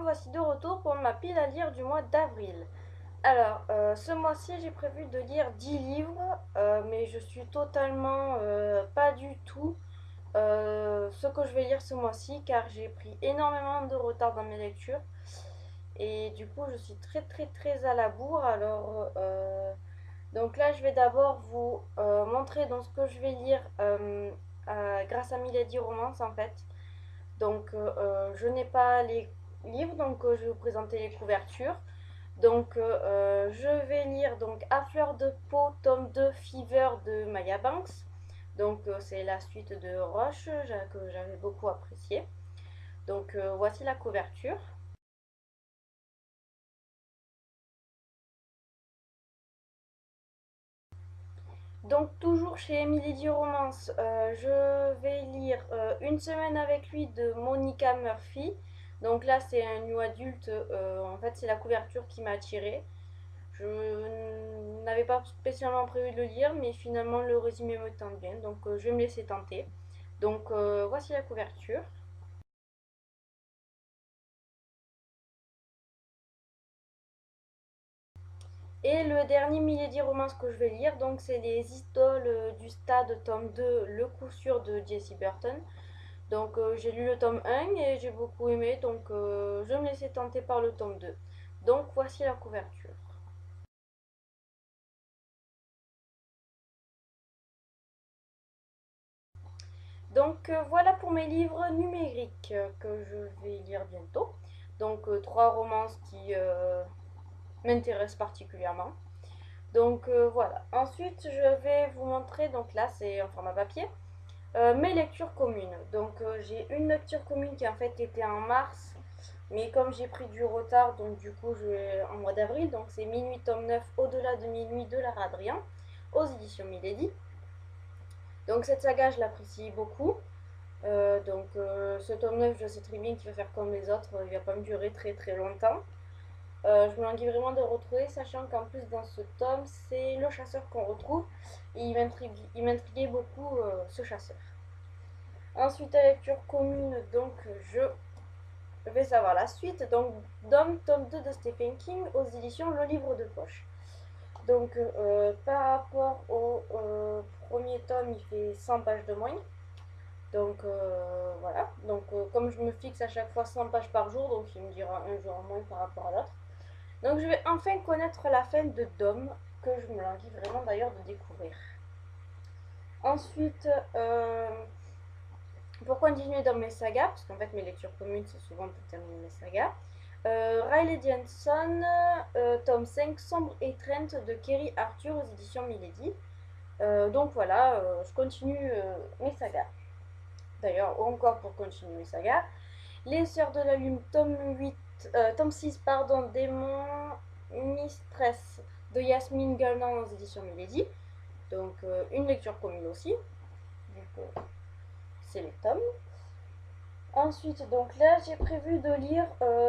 voici de retour pour ma pile à lire du mois d'avril. Alors, ce mois-ci, j'ai prévu de lire 10 livres, mais je suis totalement pas du tout ce que je vais lire ce mois-ci, car j'ai pris énormément de retard dans mes lectures. Et du coup, je suis très à la bourre. Alors, donc là, je vais d'abord vous montrer donc, ce que je vais lire grâce à Milady Romance en fait. Donc, je n'ai pas les livres, donc je vais vous présenter les couvertures. Donc, je vais lire donc À fleur de peau, tome 2, Fever de Maya Banks. Donc, c'est la suite de Roche que j'avais beaucoup apprécié. Donc, voici la couverture. Donc, toujours chez Milady Romance, je vais lire Une semaine avec lui de Monica Murphy. Donc là, c'est un new adulte. En fait, c'est la couverture qui m'a attirée. Je n'avais pas spécialement prévu de le lire, mais finalement, le résumé me tente bien. Donc, je vais me laisser tenter. Donc, voici la couverture. Et le dernier Milady Romance que je vais lire, donc c'est Les Idoles du Stade, tome 2, Le coup sûr de Jessie Burton. Donc j'ai lu le tome 1 et j'ai beaucoup aimé, donc je me laissais tenter par le tome 2. Donc voici la couverture. Donc voilà pour mes livres numériques que je vais lire bientôt. Donc trois romances qui m'intéressent particulièrement. Donc voilà. Ensuite je vais vous montrer, donc là c'est en format papier, mes lectures communes. Donc j'ai une lecture commune qui en fait était en mars, mais comme j'ai pris du retard, donc du coup je vais en mois d'avril, donc c'est Minuit tome 9, Au-delà de minuit de Lara Adrien, aux éditions Milady. Donc cette saga je l'apprécie beaucoup. Ce tome 9 je sais très bien qu'il va faire comme les autres, il va pas me durer très longtemps. Je me languis vraiment de le retrouver, sachant qu'en plus dans ce tome c'est le chasseur qu'on retrouve, et il m'intriguait beaucoup ce chasseur. Ensuite, à lecture commune, donc je vais savoir la suite. Donc, Dom, tome 2 de Stephen King aux éditions Le Livre de Poche. Donc, par rapport au premier tome, il fait 100 pages de moins. Donc, voilà. Donc, comme je me fixe à chaque fois 100 pages par jour, donc il me dira un jour en moins par rapport à l'autre. Donc, je vais enfin connaître la fin de Dom, que je me languis vraiment d'ailleurs de découvrir. Ensuite, pour continuer dans mes sagas, parce qu'en fait mes lectures communes c'est souvent pour terminer mes sagas, Riley Jenson, tome 5, Sombre étreinte de Kerry Arthur aux éditions Milady. Donc voilà, je continue mes sagas. D'ailleurs, encore pour continuer mes sagas, Les Sœurs de la Lune, tome 8, tome 6, pardon, Démon Mistress de Yasmine Galland aux éditions Milady. Donc une lecture commune aussi. Donc c'est les tomes. Ensuite, donc là, j'ai prévu de lire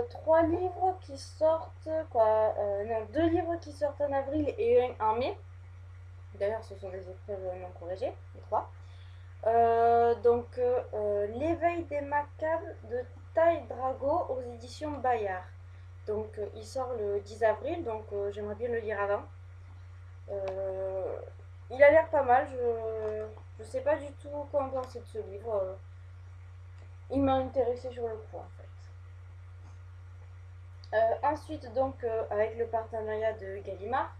trois livres qui sortent, non, deux livres qui sortent en avril et un en mai. D'ailleurs, ce sont des épreuves non corrigées, les trois. L'éveil des macabres de Tai Drago aux éditions Bayard. Donc, il sort le 10 avril, donc j'aimerais bien le lire avant. Euh, il a l'air pas mal, je sais pas du tout quoi en penser de ce livre. Il m'a intéressé sur le coup en fait. Ensuite, donc, avec le partenariat de Gallimard,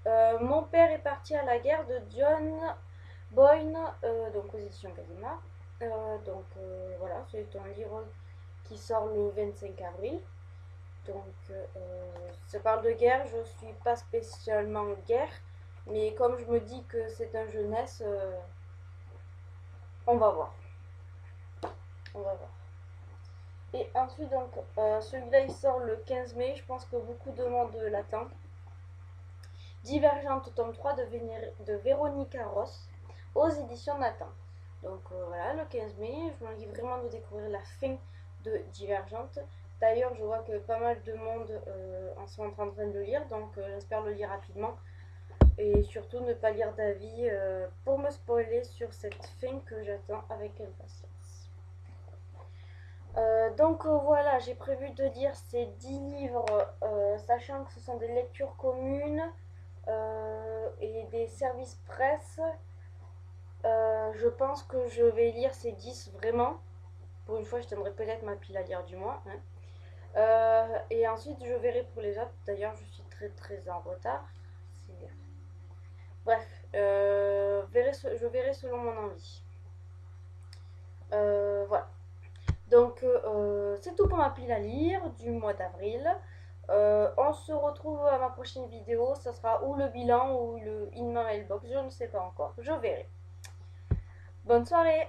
Mon père est parti à la guerre de John Boyne, donc aux éditions Gallimard. Voilà, c'est un livre qui sort le 25 avril. Donc, ça parle de guerre, je suis pas spécialement guerre, mais comme je me dis que c'est un jeunesse, on va voir. On va voir. Et ensuite, donc, celui-là il sort le 15 mai, je pense que beaucoup de monde l'attend. Divergente, tome 3 de Véronica Ross aux éditions Nathan. Donc voilà, le 15 mai, je m'envie vraiment de découvrir la fin de Divergente. D'ailleurs, je vois que pas mal de monde en sont en train de le lire, donc j'espère le lire rapidement. Et surtout ne pas lire d'avis pour me spoiler sur cette fin que j'attends avec impatience. Voilà, j'ai prévu de lire ces 10 livres, sachant que ce sont des lectures communes et des services presse. Je pense que je vais lire ces 10 vraiment. Pour une fois, je tiendrai peut-être ma pile à lire du moins, hein. Et ensuite, je verrai pour les autres. D'ailleurs, je suis très très en retard. Bref, je verrai selon mon envie. Voilà. C'est tout pour ma pile à lire du mois d'avril. On se retrouve à ma prochaine vidéo. Ça sera ou le bilan ou le in my mailbox. Je ne sais pas encore. Je verrai. Bonne soirée!